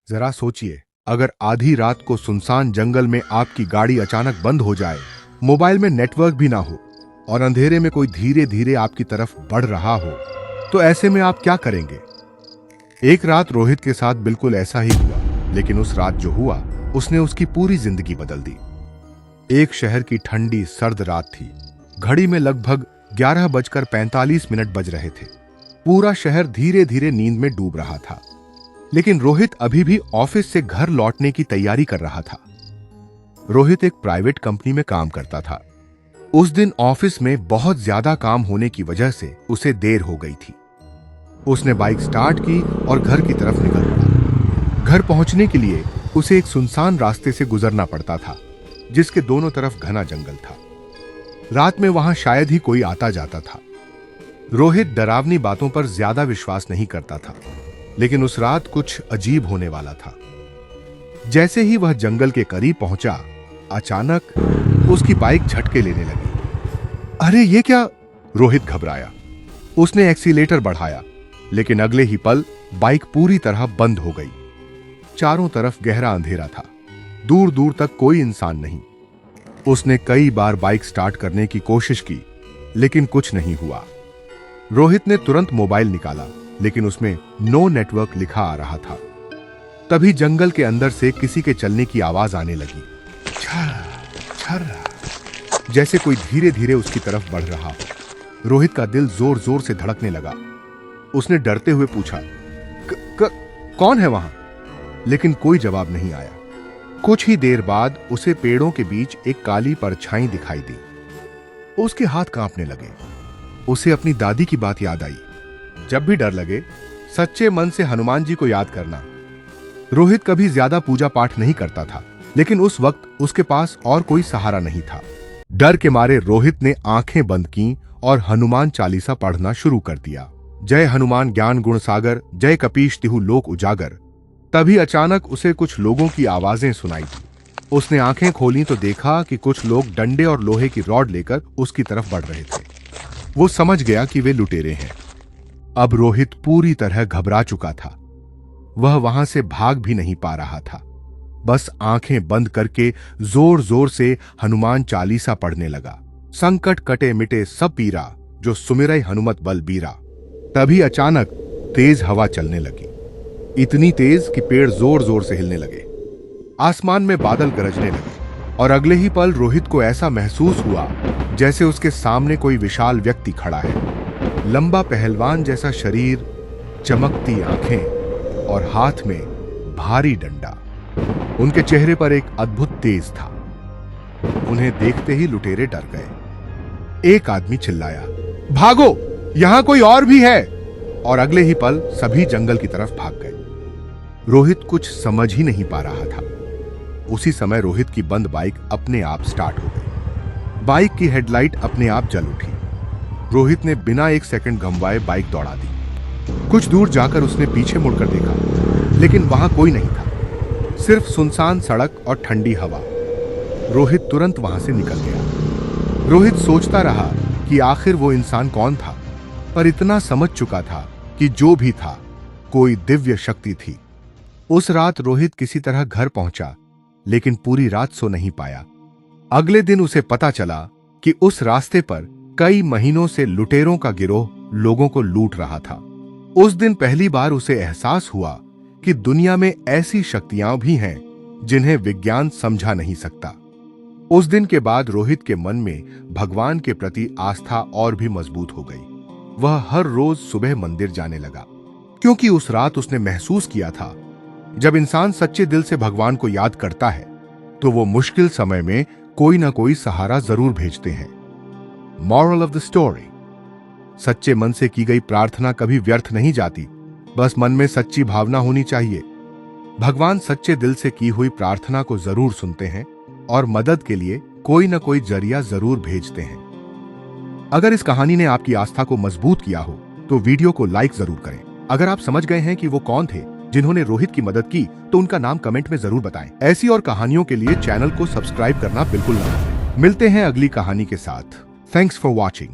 जरा सोचिए, अगर आधी रात को सुनसान जंगल में आपकी गाड़ी अचानक बंद हो जाए, मोबाइल में नेटवर्क भी ना हो और अंधेरे में कोई धीरे धीरे आपकी तरफ बढ़ रहा हो, तो ऐसे में आप क्या करेंगे? एक रात रोहित के साथ बिल्कुल ऐसा ही हुआ, लेकिन उस रात जो हुआ उसने उसकी पूरी जिंदगी बदल दी। एक शहर की ठंडी सर्द रात थी। घड़ी में लगभग 11:45 बज रहे थे। पूरा शहर धीरे धीरे नींद में डूब रहा था, लेकिन रोहित अभी भी ऑफिस से घर लौटने की तैयारी कर रहा था। रोहित एक प्राइवेट कंपनी में काम करता था। उस दिन ऑफिस में बहुत ज्यादा काम होने की वजह से उसे देर हो गई थी। उसने बाइक स्टार्ट की और घर की तरफ निकल पड़ा। घर पहुंचने के लिए उसे एक सुनसान रास्ते से गुजरना पड़ता था, जिसके दोनों तरफ घना जंगल था। रात में वहां शायद ही कोई आता जाता था। रोहित डरावनी बातों पर ज्यादा विश्वास नहीं करता था, लेकिन उस रात कुछ अजीब होने वाला था। जैसे ही वह जंगल के करीब पहुंचा, अचानक उसकी बाइक झटके लेने लगी। अरे ये क्या? रोहित घबराया। उसने एक्सीलेटर बढ़ाया, लेकिन अगले ही पल बाइक पूरी तरह बंद हो गई। चारों तरफ गहरा अंधेरा था। दूर दूर तक कोई इंसान नहीं। उसने कई बार बाइक स्टार्ट करने की कोशिश की, लेकिन कुछ नहीं हुआ। रोहित ने तुरंत मोबाइल निकाला, लेकिन उसमें नो नेटवर्क लिखा आ रहा था। तभी जंगल के अंदर से किसी के चलने की आवाज आने लगी, जैसे कोई धीरे धीरे उसकी तरफ बढ़ रहा हो। रोहित का दिल जोर जोर से धड़कने लगा। उसने डरते हुए पूछा, कौन है वहां? लेकिन कोई जवाब नहीं आया। कुछ ही देर बाद उसे पेड़ों के बीच एक काली परछाई दिखाई दी। उसके हाथ कांपने लगे। उसे अपनी दादी की बात याद आई, जब भी डर लगे सच्चे मन से हनुमान जी को याद करना। रोहित कभी ज्यादा पूजा पाठ नहीं करता था, लेकिन उस वक्त उसके पास और कोई सहारा नहीं था। डर के मारे रोहित ने आंखें बंद की और हनुमान चालीसा पढ़ना शुरू कर दिया। जय हनुमान ज्ञान गुण सागर, जय कपीश तिहु लोक उजागर। तभी अचानक उसे कुछ लोगों की आवाजें सुनाई दी। उसने आंखें खोली तो देखा कि कुछ लोग डंडे और लोहे की रॉड लेकर उसकी तरफ बढ़ रहे थे। वो समझ गया कि वे लुटेरे हैं। अब रोहित पूरी तरह घबरा चुका था। वह वहां से भाग भी नहीं पा रहा था। बस आंखें बंद करके जोर जोर से हनुमान चालीसा पढ़ने लगा। संकट कटे मिटे सब पीरा, जो सुमिरै हनुमत बल बीरा। तभी अचानक तेज हवा चलने लगी, इतनी तेज कि पेड़ जोर जोर से हिलने लगे। आसमान में बादल गरजने लगे और अगले ही पल रोहित को ऐसा महसूस हुआ जैसे उसके सामने कोई विशाल व्यक्ति खड़ा है। लंबा पहलवान जैसा शरीर, चमकती आंखें और हाथ में भारी डंडा। उनके चेहरे पर एक अद्भुत तेज था। उन्हें देखते ही लुटेरे डर गए। एक आदमी चिल्लाया, भागो, यहां कोई और भी है। और अगले ही पल सभी जंगल की तरफ भाग गए। रोहित कुछ समझ ही नहीं पा रहा था। उसी समय रोहित की बंद बाइक अपने आप स्टार्ट हो गई। बाइक की हेडलाइट अपने आप जल उठी। रोहित ने बिना एक सेकंड गंवाए बाइक दौड़ा दी। कुछ दूर जाकर उसने पीछे मुड़कर देखा, लेकिन वहां कोई नहीं था, सिर्फ सुनसान सड़क और ठंडी हवा। रोहित तुरंत वहां से निकल गया। रोहित सोचता रहा कि आखिर वो इंसान कौन था, पर इतना समझ चुका था कि जो भी था, कोई दिव्य शक्ति थी। उस रात रोहित किसी तरह घर पहुंचा, लेकिन पूरी रात सो नहीं पाया। अगले दिन उसे पता चला कि उस रास्ते पर कई महीनों से लुटेरों का गिरोह लोगों को लूट रहा था। उस दिन पहली बार उसे एहसास हुआ कि दुनिया में ऐसी शक्तियां भी हैं जिन्हें विज्ञान समझा नहीं सकता। उस दिन के बाद रोहित के मन में भगवान के प्रति आस्था और भी मजबूत हो गई। वह हर रोज सुबह मंदिर जाने लगा, क्योंकि उस रात उसने महसूस किया था, जब इंसान सच्चे दिल से भगवान को याद करता है तो वो मुश्किल समय में कोई ना कोई सहारा जरूर भेजते हैं। मॉरल ऑफ द स्टोरी, सच्चे मन से की गई प्रार्थना कभी व्यर्थ नहीं जाती, बस मन में सच्ची भावना होनी चाहिए। भगवान सच्चे दिल से की हुई प्रार्थना को जरूर सुनते हैं और मदद के लिए कोई ना कोई जरिया जरूर भेजते हैं। अगर इस कहानी ने आपकी आस्था को मजबूत किया हो तो वीडियो को लाइक जरूर करें। अगर आप समझ गए हैं कि वो कौन थे जिन्होंने रोहित की मदद की, तो उनका नाम कमेंट में जरूर बताएं। ऐसी और कहानियों के लिए चैनल को सब्सक्राइब करना बिल्कुल ना भूलें। मिलते हैं अगली कहानी के साथ। Thanks for watching.